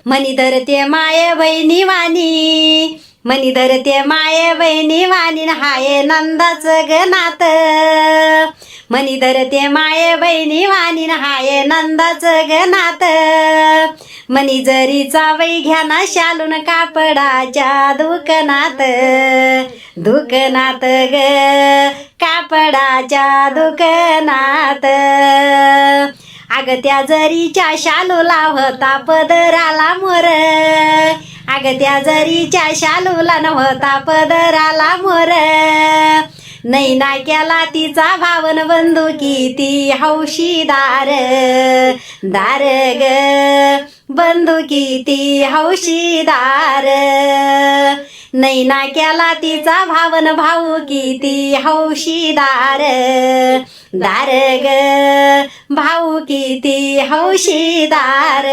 मनी धरते माय बहिणी वाणी, मनी धरते माय बहिणी वाणी, हाय नंदाचं गनात. मनी धरते माय बहिणी वाणी, हाय नंदाचं गनात. मनी जरीचा वै घ्या ना शालून कापडाच्या दुकानात, दुकानात ग कापडाच्या दुकानात. अग त्या जरीच्या शालूला होता पदराला मोर, अग त्या जरीच्या शालूला नव्हता पदराला मोर. नैना केला तिचा भावन बंदुकी ती हौशीदार, दार ग बंदुकी ती हौशीदार. नैना केला तिचा भावन भाऊ किती हौशीदार, दार ग भाऊ किती हौशीदार.